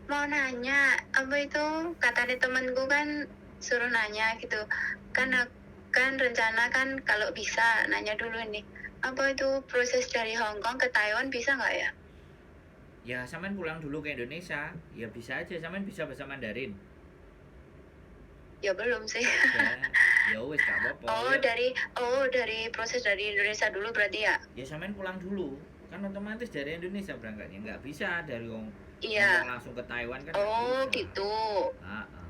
mau nanya, apa itu kata di temanku kan suruh nanya gitu. Kan kan rencana kan kalau bisa nanya dulu nih. Apa itu proses dari Hong Kong ke Taiwan bisa nggak ya? Ya sampean pulang dulu ke Indonesia, ya bisa aja sampean bisa bahasa Mandarin. Ya belum sih. Udah, ya wes gak apa-apa ya. Dari proses dari Indonesia dulu berarti ya? Ya sampean pulang dulu. Kan otomatis dari Indonesia berangkatnya, nggak bisa dari Hong Kong Iya. langsung ke Taiwan kan nggak Oh bisa. gitu. Ah, ah.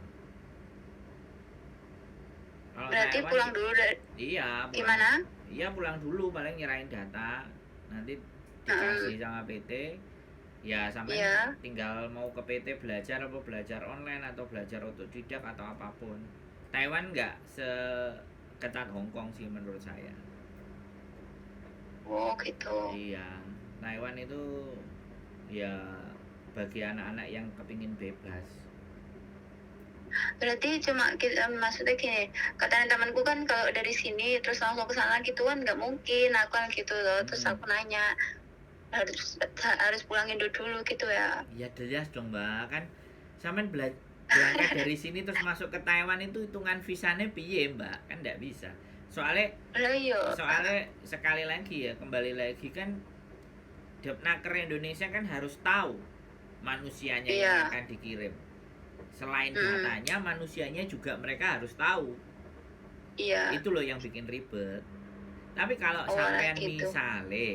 Kalau Berarti Taiwan pulang dulu dari iya pulang, gimana? iya pulang dulu paling nyerahin data, nanti Hmm, dikasih sama PT. Ya sampean iya. tinggal mau ke PT belajar apa belajar online atau belajar otodidak atau apapun. Taiwan nggak seketat Hong Kong sih menurut saya. Oh gitu. Iya, Taiwan itu ya bagi anak-anak yang kepingin bebas. Berarti cuma kita, maksudnya gini, kata temanku kan kalau dari sini terus langsung ke sana gitu kan nggak mungkin. Aku kan gitu loh. Terus Mm-mm. aku nanya harus pulang Indo dulu gitu ya. Ya jelas dong mbak, kan sampean berangkat dari sini terus masuk ke Taiwan itu hitungan visanya piye mbak, kan nggak bisa. Soalnya Lah iya. soalnya sekali lagi ya kembali lagi kan Depnaker Indonesia kan harus tahu manusianya yang Iya. akan dikirim. Selain Hmm, datanya, manusianya juga mereka harus tahu. iya. Itu loh yang bikin ribet. Tapi kalau Oh lah sampean gitu.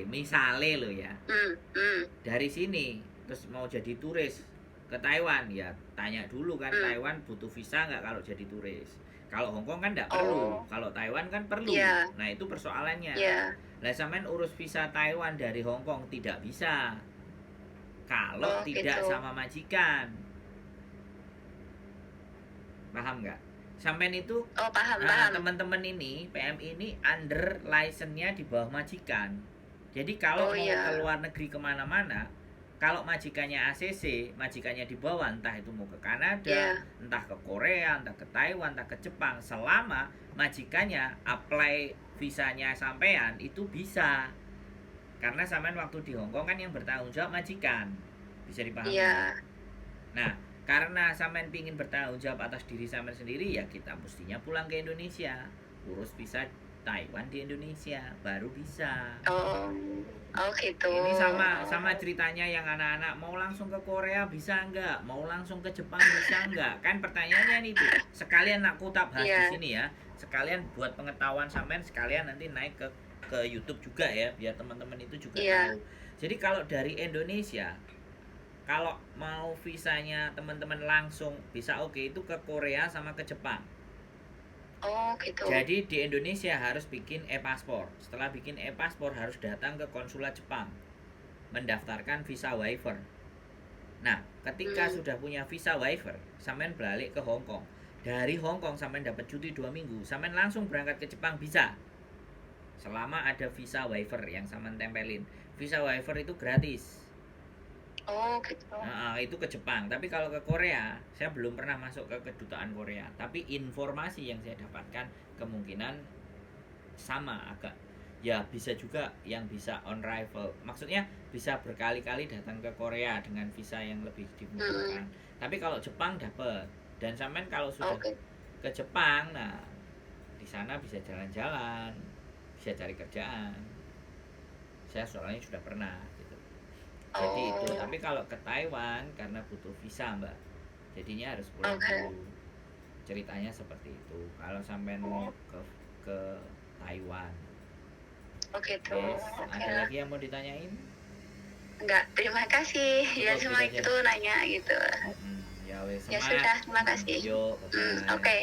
misale lo ya, Hmm. dari sini terus mau jadi turis ke Taiwan, ya tanya dulu kan Hmm. Taiwan butuh visa nggak kalau jadi turis. Kalau Hong Kong kan nggak perlu, Oh, kalau Taiwan kan perlu. iya. Nah itu persoalannya. Iya. Lah sampean urus visa Taiwan dari Hong Kong tidak bisa kalau Oh tidak gitu. sama majikan. Paham nggak? Sampean itu Oh paham. teman-teman ini PMI ini under license-nya di bawah majikan. Jadi kalau Oh mau ke iya. luar negeri kemana-mana, kalau majikannya ACC, majikannya di bawah, entah itu mau ke Kanada, Iya. entah ke Korea, entah ke Taiwan, entah ke Jepang, selama majikannya apply visanya sampean itu bisa. Karena sampean waktu di Hong Kong kan yang bertanggung jawab majikan. Bisa dipahami ya? Iya. Nah, karena sampean pingin bertanggung jawab atas diri sampean sendiri, ya kita mestinya pulang ke Indonesia, urus visa Taiwan di Indonesia baru bisa. Oh. Oh gitu. Ini sama sama ceritanya yang anak-anak mau langsung ke Korea bisa nggak, mau langsung ke Jepang bisa nggak, kan pertanyaannya itu. Sekalian aku tak bahas di Iya. sini ya, sekalian buat pengetahuan sampean, sekalian nanti naik ke YouTube juga ya, biar teman-teman itu juga Iya. tahu. Jadi kalau dari Indonesia, kalau mau visanya teman-teman langsung bisa oke, itu ke Korea sama ke Jepang. Oh gitu. Jadi di Indonesia harus bikin e-paspor. Setelah bikin e-paspor harus datang ke konsulat Jepang mendaftarkan visa waiver. Nah, ketika Hmm. sudah punya visa waiver, sampean balik ke Hong Kong. Dari Hong Kong sampean dapat cuti 2 minggu, sampean langsung berangkat ke Jepang bisa. Selama ada visa waiver yang sampean tempelin. Visa waiver itu gratis. Oh gitu. Nah, itu ke Jepang. Tapi kalau ke Korea, saya belum pernah masuk ke kedutaan Korea. Tapi informasi yang saya dapatkan kemungkinan sama agak, ya bisa juga yang bisa on arrival. Maksudnya bisa berkali-kali datang ke Korea dengan visa yang lebih dimudahkan. Hmm. Tapi kalau Jepang dapat. Dan sampean kalau sudah Oke. ke Jepang, nah di sana bisa jalan-jalan, bisa cari kerjaan. Saya soalnya sudah pernah gitu. Jadi itu, Oh. tapi kalau ke Taiwan karena butuh visa mbak, jadinya harus pulang Oke. dulu. Ceritanya seperti itu. Kalau sampai mau Oh. ke Taiwan. Oke tuh. Yes, Oke ada lah. lagi yang mau ditanyain? Enggak, terima kasih. Ya Cukup gitu cuma aja. itu nanya gitu. Ya wes Ya semangat. sudah, terima kasih. Yuk, bye Hmm, bye. oke.